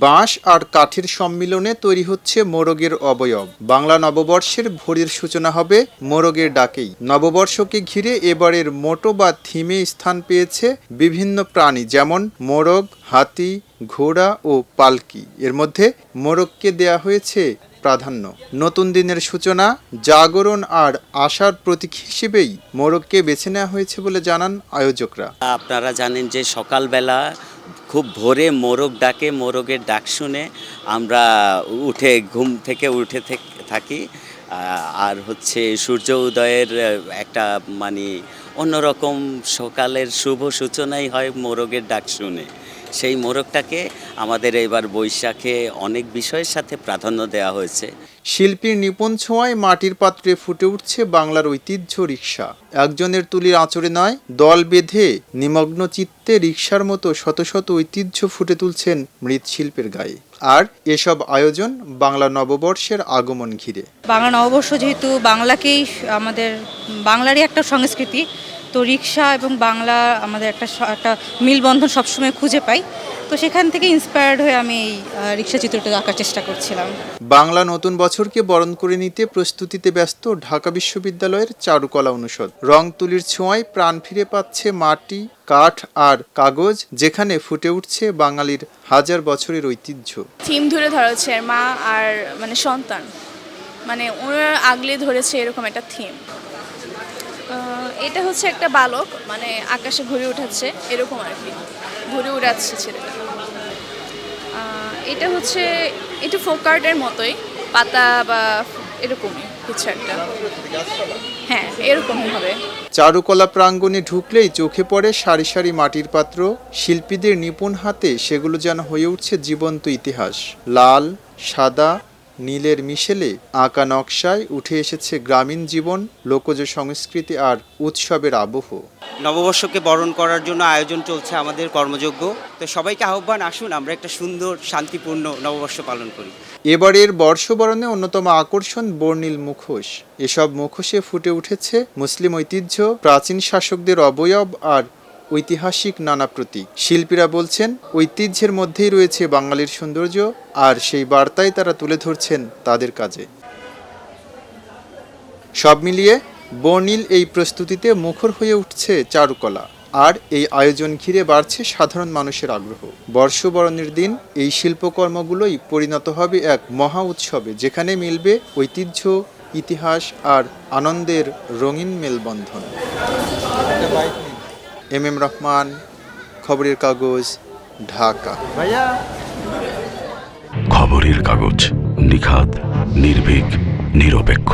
বাঁশ আর কাঠের সম্মিলনে তৈরি হচ্ছে মোরগের অবয়ব। বাংলা নববর্ষের ভোরের সূচনা হবে মোরগের ডাকেই। নববর্ষকে ঘিরে এবারের মোটো বা থিমে স্থান পেয়েছে বিভিন্ন প্রাণী, যেমন মোরগ, হাতি, ঘোড়া ও পালকি। এর মধ্যে মোরগকে দেয়া হয়েছে প্রাধান্য। নতুন দিনের সূচনা, জাগরণ আর আশার প্রতীক হিসেবেই মোরগকে বেছে নেওয়া হয়েছে বলে জানান আয়োজকরা। আপনারা জানেন যে সকালবেলা খুব ভোরে মোরগ ডাকে, মোরগের ডাক শুনে আমরা ঘুম থেকে উঠে থাকি। আর হচ্ছে সূর্য উদয়ের একটা অন্যরকম সকালের শুভ সূচনাই হয় মোরগের ডাক শুনে। সেই মোরগটাকে আমাদের এবার বৈশাখে অনেক বিষয়ের সাথে প্রাধান্য দেওয়া হয়েছে। শিল্পীর নিপুণ ছোঁয়ায় মাটির পাত্রে ফুটে উঠছে বাংলার ঐতিহ্য রিক্সা। একজনের তুলির আঁচড়ে নয়, দল বেঁধে নিমগ্ন চিত্তে রিক্সার মতো শত শত ঐতিহ্য ফুটে তুলছেন মৃৎশিল্পের গায়ে। আর এসব আয়োজন বাংলা নববর্ষের আগমন ঘিরে। বাংলা নববর্ষ যেহেতু বাংলাকেই আমাদের বাংলারই একটা সংস্কৃতি, তো রিক্সা এবং বাংলা আমাদের একটা মিলবন্ধন সবসময় খুঁজে পাই। তো সেখান থেকে ইন্সপায়ার্ড হয়ে আমি এই রিক্সা চিত্রটা আঁকার চেষ্টা করছিলাম। বাংলা নতুন বছরকে বরণ করে নিতে প্রস্তুতিতে ব্যস্ত ঢাকা বিশ্ববিদ্যালয়ের চারুকলা অনুষদ। রং তুলির ছোঁয়ায় প্রাণ ফিরে পাচ্ছে মাটি, কাঠ আর কাগজ, যেখানে ফুটে উঠছে বাঙালির হাজার বছরের ঐতিহ্য। থিম ধরে ধরেছে মা আর সন্তান, ওরা আগলে ধরেছে এরকম একটা থিম। এটা হচ্ছে একটা বালক আকাশে ঘুরে উঠাচ্ছে, এরকম আর কি, ঘুরে উড়াচ্ছে ছেলেটা। এটা হচ্ছে একটু ফোক আর্টের মতোই, পাতা বা এরকমই কিছু একটা। হ্যাঁ, এরকমই হবে। চারুকলা প্রাঙ্গণে ঢুকলেই চোখে পড়ে সারি সারি মাটির পাত্র। শিল্পীদের নিপুণ হাতে সেগুলো যেন হয়ে উঠছে জীবন্ত ইতিহাস। লাল, সাদা, নীলের মিশেলে আঁকা নকশায় উঠে এসেছে গ্রামীণ জীবন, লোকজ সংস্কৃতি আর উৎসবের আবহ। নববর্ষকে বরণ করার জন্য আয়োজন চলছে আমাদের কর্মযজ্ঞ। তো সবাইকে আহ্বান, আসুন আমরা একটা সুন্দর শান্তিপূর্ণ নববর্ষ পালন করি। এবারের বর্ষবরণে অন্যতম আকর্ষণ বর্ণিল মুখোশ। এসব মুখোশে ফুটে উঠেছে মুসলিম ঐতিহ্য, প্রাচীন শাসকদের অবয়ব আর ঐতিহাসিক নানা প্রতীক। শিল্পীরা বলছেন, ঐতিহ্যের মধ্যেই রয়েছে বাঙালির সৌন্দর্য, আর সেই বার্তাই তারা তুলে ধরছেন তাদের কাজে। সব মিলিয়ে বর্ণিল এই প্রস্তুতিতে মুখর হয়ে উঠছে চারুকলা, আর এই আয়োজন ঘিরে বাড়ছে সাধারণ মানুষের আগ্রহ। বর্ষবরণের দিন এই শিল্পকর্মগুলোই পরিণত হবে এক মহা উৎসবে, যেখানে মিলবে ঐতিহ্য, ইতিহাস আর আনন্দের রঙিন মেলবন্ধন। এম রহমান, খবরের কাগজ, ঢাকা। খবরের কাগজ, নিখাত, নির্ভীক, নিরপেক্ষ।